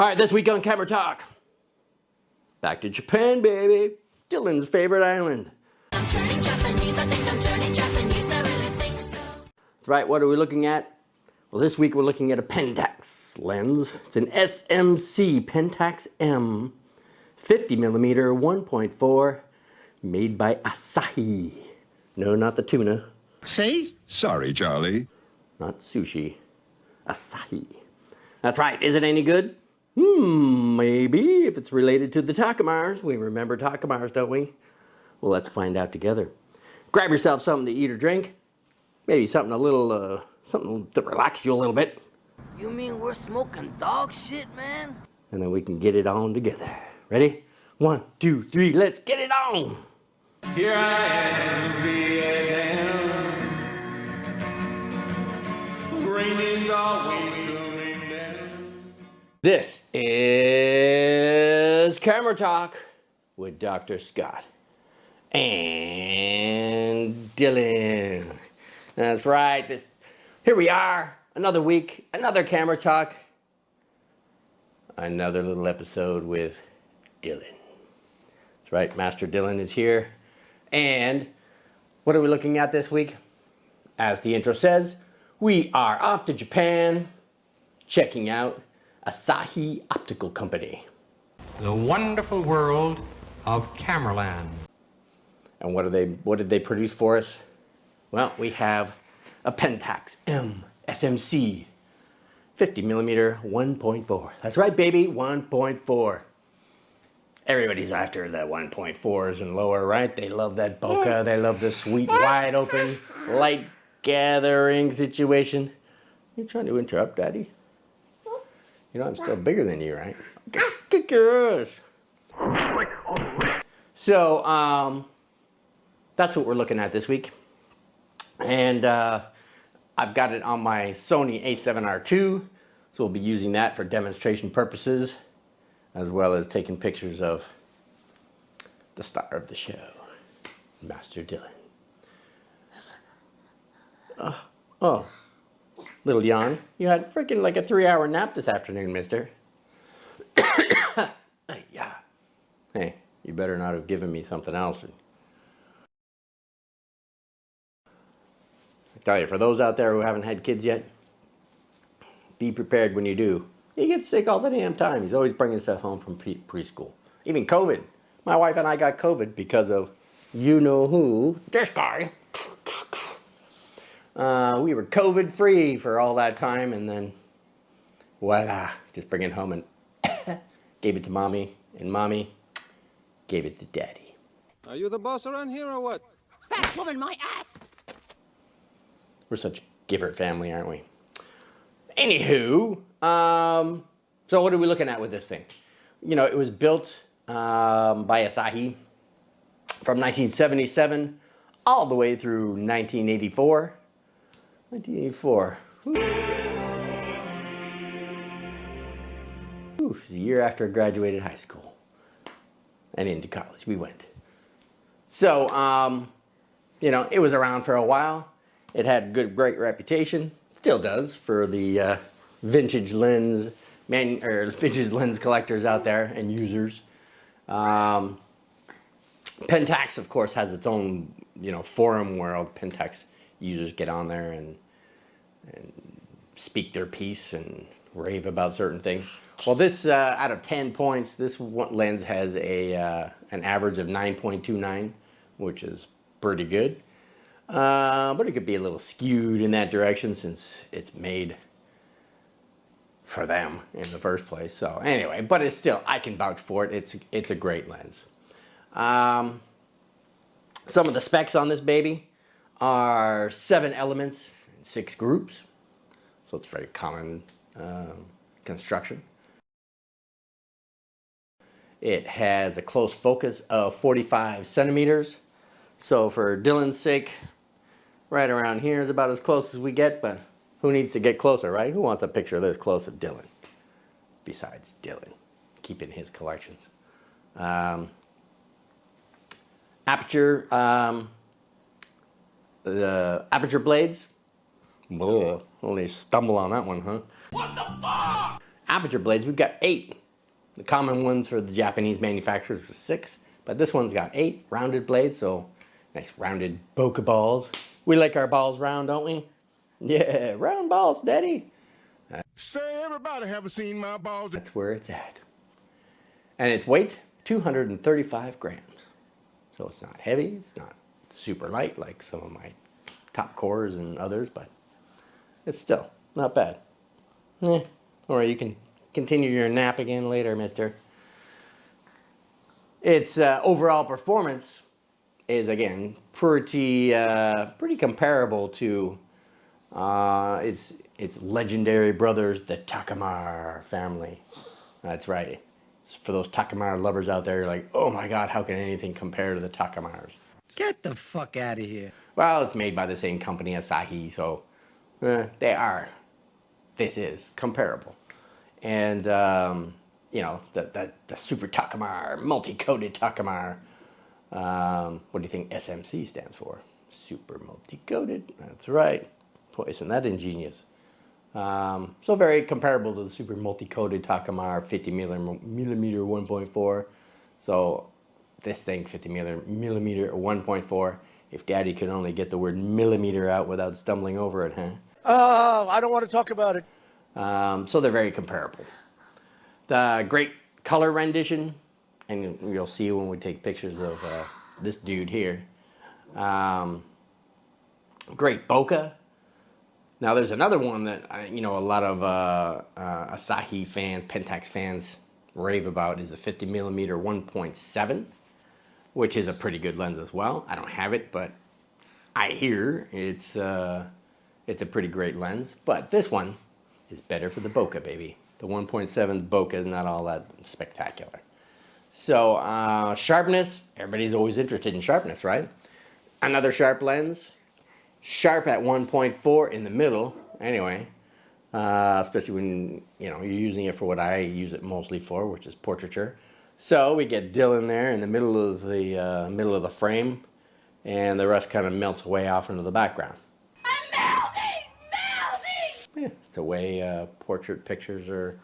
All right, this week on Camera Talk. Back to Japan, baby. Dylan's favorite island. I'm turning Japanese, I think I'm turning Japanese, I really think so. That's right, what are we looking at? Well, this week we're looking at a Pentax lens. It's an SMC Pentax M 50mm 1.4 made by Asahi. No, not the tuna. Say? Sorry, Charlie. Not sushi. Asahi. That's right, is it any good? Maybe, if it's related to the Takumars. We remember Takumars, don't we? Well, let's find out together. Grab yourself something to eat or drink. Maybe something a little, something to relax you a little bit. You mean we're smoking dog shit, man? And then we can get it on together. Ready? 1, 2, 3, let's get it on! Here I am, Vietnam. Rain is always coming down. This is Camera Talk with Dr. Scott and Dylan. That's right. Here we are, another week, another Camera Talk, another little episode with Dylan. That's right, Master Dylan is here. And what are we looking at this week? As the intro says, we are off to Japan, checking out Asahi Optical Company. The wonderful world of Cameraland. And what did they produce for us? Well, we have a Pentax M SMC 50mm 1.4. That's right, baby, 1.4. Everybody's after the 1.4s and lower, right? They love that bokeh. They love the sweet, wide open, light gathering situation. You trying to interrupt, Daddy? You know I'm still bigger than you, right? Kick your ass. So, that's what we're looking at this week. And I've got it on my Sony a7R II, so we'll be using that for demonstration purposes, as well as taking pictures of the star of the show, Master Dylan. Oh, little yawn. You had freaking like a 3-hour nap this afternoon, mister. Yeah. Hey, you better not have given me something else. I tell you, for those out there who haven't had kids yet, be prepared when you do. He gets sick all the damn time. He's always bringing stuff home from preschool. Even COVID. My wife and I got COVID because of you-know-who, this guy. We were COVID free for all that time, and then voila, just bring it home and gave it to mommy, and mommy gave it to daddy. Are you the boss around here or what? Fat woman, my ass! We're such a giver family, aren't we? Anywho, so what are we looking at with this thing? You know, it was built by Asahi from 1977 all the way through 1984. 1984. Ooh, the year after I graduated high school. And into college, we went. So, you know, it was around for a while. It had great reputation. Still does for the vintage lens vintage lens collectors out there and users. Pentax, of course, has its own, you know, forum world. Pentax users get on there and speak their piece and rave about certain things. Well, this out of 10 points, this lens has an average of 9.29, which is pretty good. But it could be a little skewed in that direction since it's made for them in the first place. So anyway, but it's still, I can vouch for it. It's a great lens. Some of the specs on this baby are 7 elements, 6 groups. So it's very common construction. It has a close focus of 45 centimeters. So for Dylan's sake, right around here is about as close as we get, but who needs to get closer, right? Who wants a picture this close of Dylan? Besides Dylan, keeping his collections. Aperture, the aperture blades. Only stumble on that one, huh? What the fuck? aperture blades, we've got 8. The common ones for the Japanese manufacturers are 6, but this one's got 8 rounded blades, so nice rounded bokeh balls. We like our balls round, don't we? Yeah, round balls, daddy. Say, everybody haven't seen my balls. That's where it's at. And its weight, 235 grams. So it's not heavy, it's not super light like some of my top cores and others, but it's still not bad. Or you can continue your nap again later, mister. Its overall performance is, again, pretty comparable to its legendary brothers, the Takumar family. That's right. For those Takumar lovers out there, you're like, oh my god, how can anything compare to the Takumars? Get the fuck out of here. Well, it's made by the same company, Asahi, so this is comparable. And, you know, the Super Takumar, multi-coated Takumar, what do you think SMC stands for? Super multi-coated, that's right. Boy, isn't that ingenious? So very comparable to the super multi-coated Takumar 50 millimeter 1.4. So this thing 50 millimeter 1.4. If Daddy could only get the word millimeter out without stumbling over it, huh? Oh, I don't want to talk about it. So they're very comparable. The great color rendition, and you'll see when we take pictures of this dude here. Great bokeh. Now there's another one that you know, a lot of Asahi fans, Pentax fans rave about, is a 50 millimeter 1.7, which is a pretty good lens as well. I don't have it, but I hear it's a pretty great lens. But this one is better for the bokeh, baby. The 1.7 bokeh is not all that spectacular. So sharpness, everybody's always interested in sharpness, right? Another sharp lens. Sharp at 1.4 in the middle, anyway, especially when, you know, you're using it for what I use it mostly for, which is portraiture. So we get Dylan there in the middle of the frame, and the rest kind of melts away off into the background. I'm melting! Yeah, it's the way portrait pictures are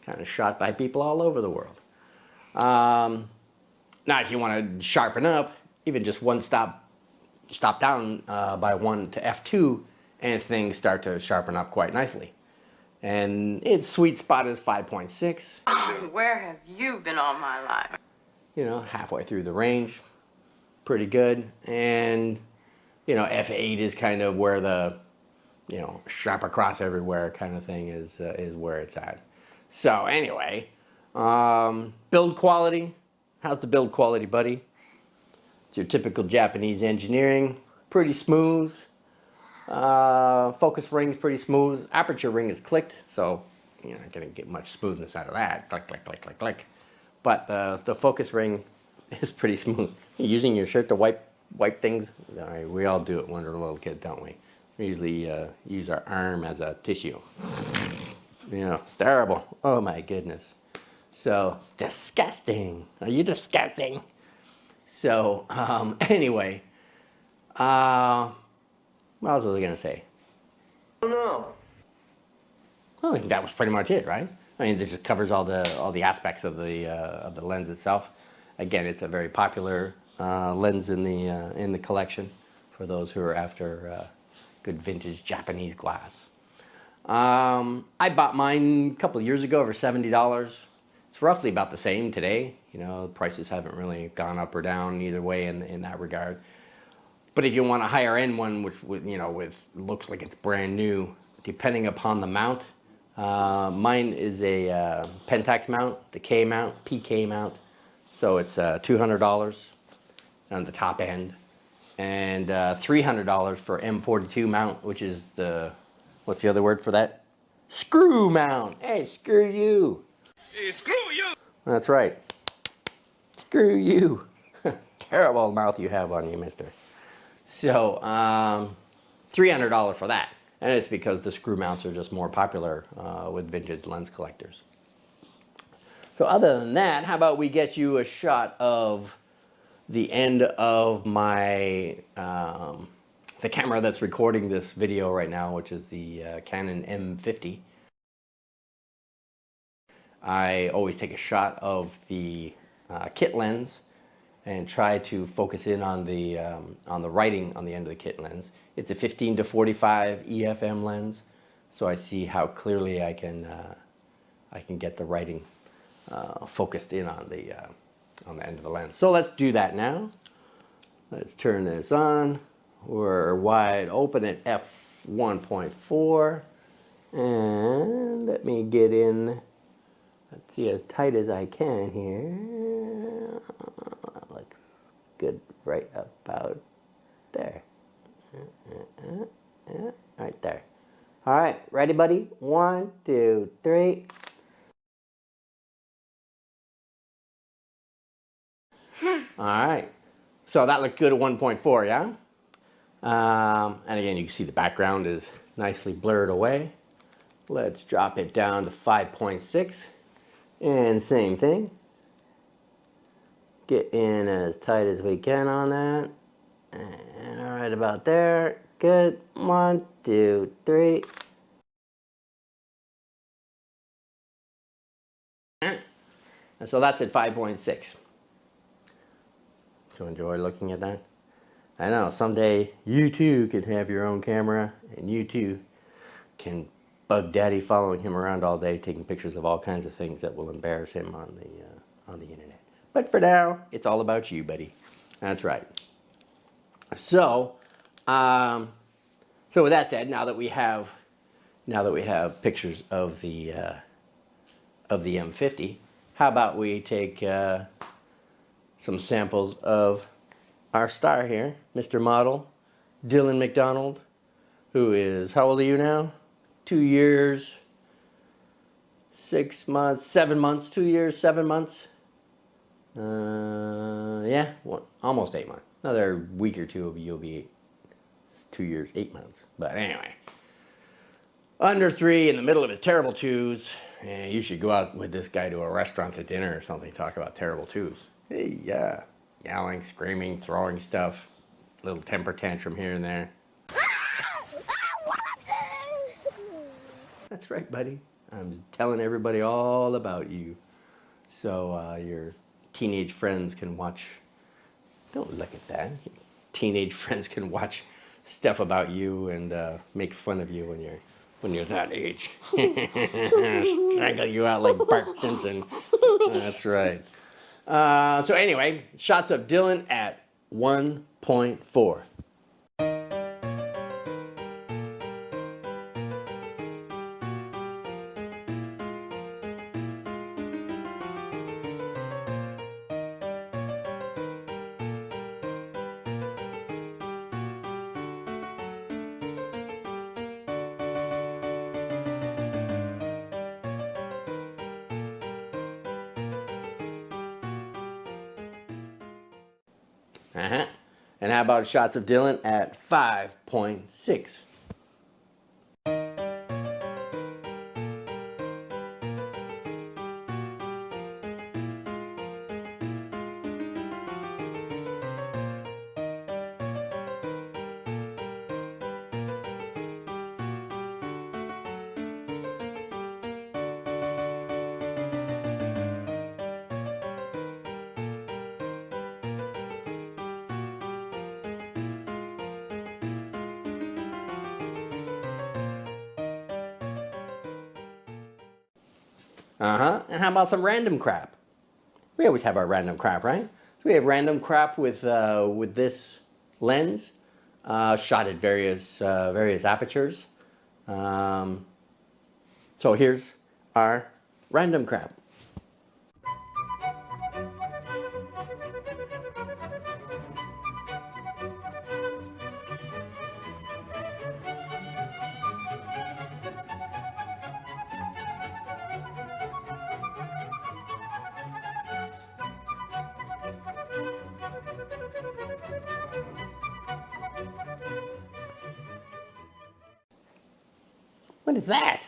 kind of shot by people all over the world. Now, if you want to sharpen up, even just one stop down by 1 to f2, and things start to sharpen up quite nicely. And its sweet spot is 5.6. Where have you been all my life? You know, halfway through the range. Pretty good. And, you know, f8 is kind of where the, you know, sharp across everywhere kind of thing is where it's at. So anyway, build quality. How's the build quality, buddy? It's your typical Japanese engineering, pretty smooth. Focus ring's pretty smooth. Aperture ring is clicked, so you're not gonna get much smoothness out of that. Click, click, click, click, click. But the focus ring is pretty smooth. You're using your shirt to wipe things. We all do it when we're a little kid, don't we? We usually use our arm as a tissue. You know, it's terrible. Oh my goodness. So it's disgusting. Are you disgusting? So, anyway, what else was I going to say? I don't know. Well, I think that was pretty much it, right? I mean, this just covers all the aspects of the lens itself. Again, it's a very popular lens in the collection for those who are after good vintage Japanese glass. I bought mine a couple of years ago for $70. It's roughly about the same today. You know, prices haven't really gone up or down either way in that regard. But if you want a higher end one, which looks like it's brand new, depending upon the mount, mine is a Pentax mount, the K mount, PK mount. So it's $200 on the top end, and $300 for M42 mount, which is what's the other word for that? Screw mount. Hey, screw you. Hey, screw you! That's right. Screw you. Terrible mouth you have on you, mister. So, $300 for that. And it's because the screw mounts are just more popular with vintage lens collectors. So other than that, how about we get you a shot of the end of my, the camera that's recording this video right now, which is the Canon M50. I always take a shot of the kit lens and try to focus in on the writing on the end of the kit lens. It's a 15 to 45 EFM lens, so I see how clearly I can get the writing focused in on the end of the lens. So let's do that now. Let's turn this on. We're wide open at f1.4, and let me get in. Let's see, as tight as I can here. Looks good right about there. Right there. All right, ready, buddy? 1, 2, 3. All right. So that looked good at 1.4, yeah? And again, you can see the background is nicely blurred away. Let's drop it down to 5.6. And same thing. Get in as tight as we can on that. And right about there. Good. 1, 2, 3. And so that's at 5.6. So enjoy looking at that. I know, someday you too can have your own camera, and you too can bug daddy following him around all day, taking pictures of all kinds of things that will embarrass him on the internet. But for now, it's all about you, buddy. That's right. So, so with that said, now that we have pictures of the M50, how about we take some samples of our star here, Mr. Model, Dylan McDonald, who is, how old are you now? 2 years, 6 months, 7 months, 2 years, 7 months. Yeah, almost 8 months. Another week or two, you'll be 2 years, 8 months. But anyway, under 3, in the middle of his terrible twos. And you should go out with this guy to a restaurant to dinner or something, talk about terrible twos. Hey, yeah. Yelling, screaming, throwing stuff, little temper tantrum here and there. That's right, buddy. I'm telling everybody all about you. So your teenage friends can watch. Don't look at that. Teenage friends can watch stuff about you and make fun of you when you're that age. Strangle you out like Bart Simpson. That's right. So anyway, shots of Dylan at 1.4. And how about shots of Dylan at 5.6? And how about some random crap? We always have our random crap, right? So we have random crap with this lens, shot at various apertures. So here's our random crap. What is that?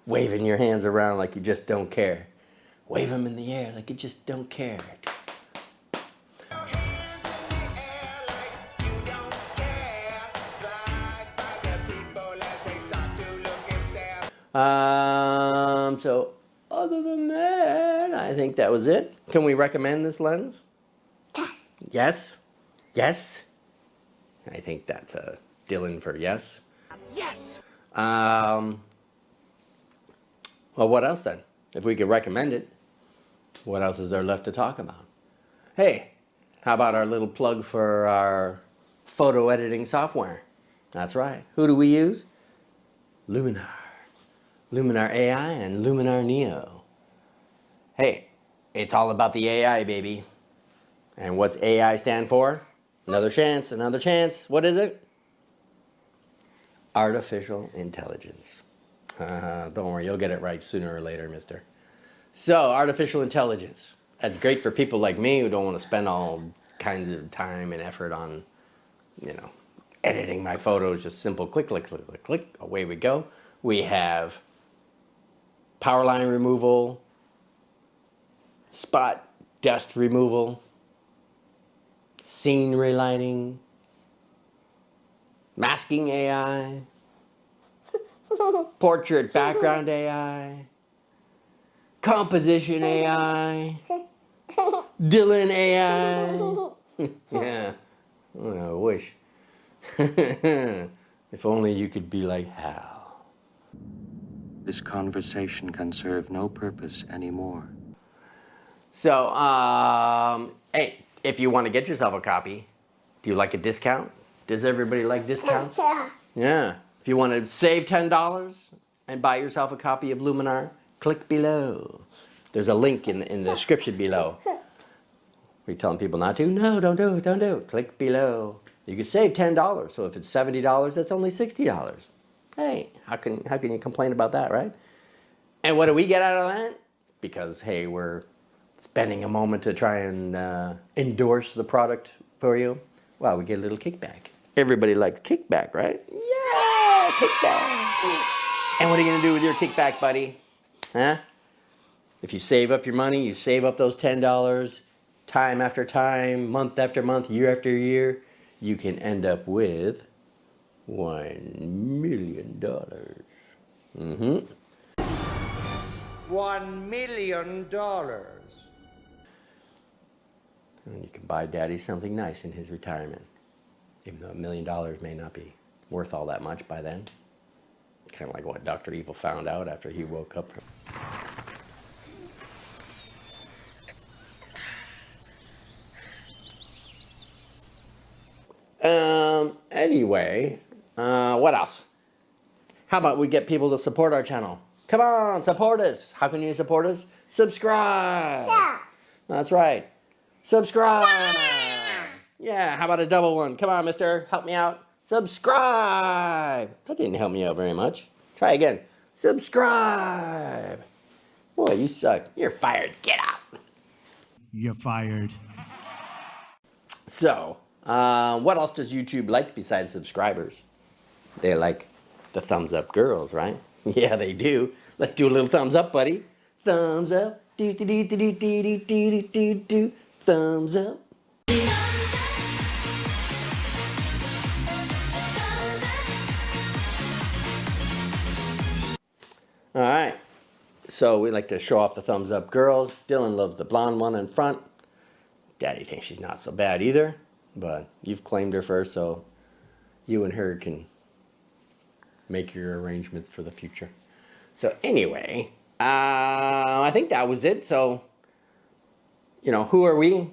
Waving your hands around like you just don't care. Wave them in the air like you just don't care. So other than that, I think that was it. Can we recommend this lens? Yes? Yes? I think that's a Dylan for yes. Yes! Well, what else then? If we could recommend it, what else is there left to talk about? Hey, how about our little plug for our photo editing software? That's right. Who do we use? Luminar. Luminar AI and Luminar Neo. Hey, it's all about the AI, baby. And what's AI stand for? Another chance, another chance. What is it? Artificial intelligence. Don't worry, you'll get it right sooner or later, mister. So, artificial intelligence. That's great for people like me who don't want to spend all kinds of time and effort on, editing my photos. Just simple click, click, click, click, click. Away we go. We have Powerline Removal, Spot Dust Removal, Scene Relighting, Masking AI, Portrait Background AI, Composition AI, Dylan AI. Yeah, I wish. If only you could be like Hal. This conversation can serve no purpose anymore. So, hey, if you want to get yourself a copy, do you like a discount? Does everybody like discounts? Yeah. If you want to save $10 and buy yourself a copy of Luminar, click below. There's a link in the description below. Are you telling people not to? No, don't do it, don't do it. Click below. You can save $10. So if it's $70, that's only $60. Hey, how can you complain about that, right? And what do we get out of that? Because, hey, we're spending a moment to try and endorse the product for you. Well, we get a little kickback. Everybody likes kickback, right? Yeah, kickback. And what are you going to do with your kickback, buddy? Huh? If you save up your money, you save up those $10, time after time, month after month, year after year, you can end up with $1 million. Mm-hmm. $1 million. And you can buy Daddy something nice in his retirement. Even though $1 million may not be worth all that much by then. Kind of like what Dr. Evil found out after he woke up from. Anyway, what else? How about we get people to support our channel? Come on, support us. How can you support us? Subscribe. Yeah. That's right. Subscribe. Yeah, how about a double one? Come on, mister, help me out. Subscribe. That didn't help me out very much. Try again. Subscribe. Boy, you suck. You're fired. Get out. You're fired. So, what else does YouTube like besides subscribers? They like the thumbs up girls, right? Yeah, they do. Let's do a little thumbs up, buddy. Thumbs up. Do do do do do do do do do. Thumbs up. All right. So we like to show off the thumbs up girls. Dylan loves the blonde one in front. Daddy thinks she's not so bad either, but you've claimed her first, so you and her can make your arrangements for the future. So anyway, I think that was it. So, who are we?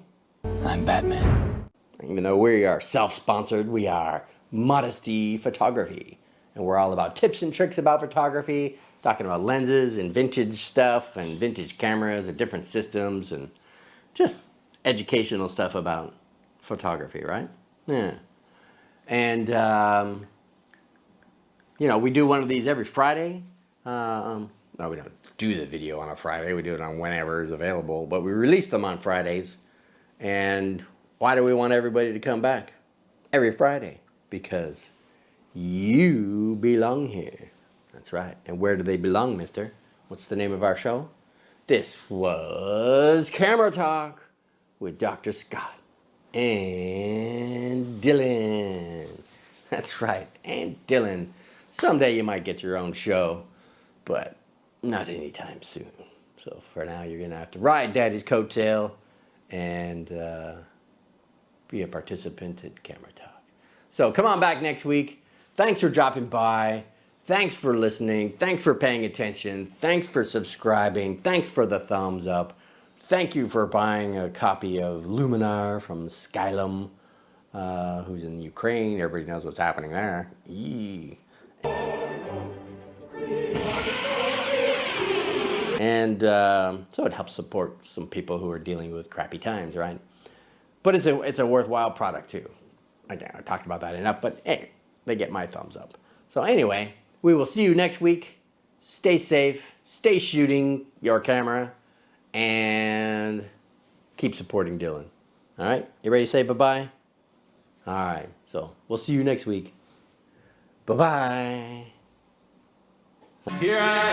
I'm Batman. Even though we are self-sponsored, we are Modesty Photography. And we're all about tips and tricks about photography, talking about lenses and vintage stuff and vintage cameras and different systems and just educational stuff about photography, right? Yeah. And, we do one of these every Friday. No, we don't do the video on a Friday. We do it on whenever it's available. But we release them on Fridays. And why do we want everybody to come back every Friday? Because you belong here. That's right. And where do they belong, mister? What's the name of our show? This was Camera Talk with Dr. Scott and Dylan. That's right, and Dylan. Someday you might get your own show, but not anytime soon. So for now, you're gonna have to ride Daddy's coattail and be a participant at Camera Talk. So come on back next week. Thanks for dropping by. Thanks for listening. Thanks for paying attention. Thanks for subscribing. Thanks for the thumbs up. Thank you for buying a copy of Luminar from Skylum, who's in Ukraine. Everybody knows what's happening there. Eee. And so it helps support some people who are dealing with crappy times, right? But it's a worthwhile product too. Again, I talked about that enough, but hey, they get my thumbs up. So anyway, we will see you next week. Stay safe, stay shooting your camera, and keep supporting Dylan. All right, you ready to say bye-bye? All right, so we'll see you next week. Bye-bye. Here I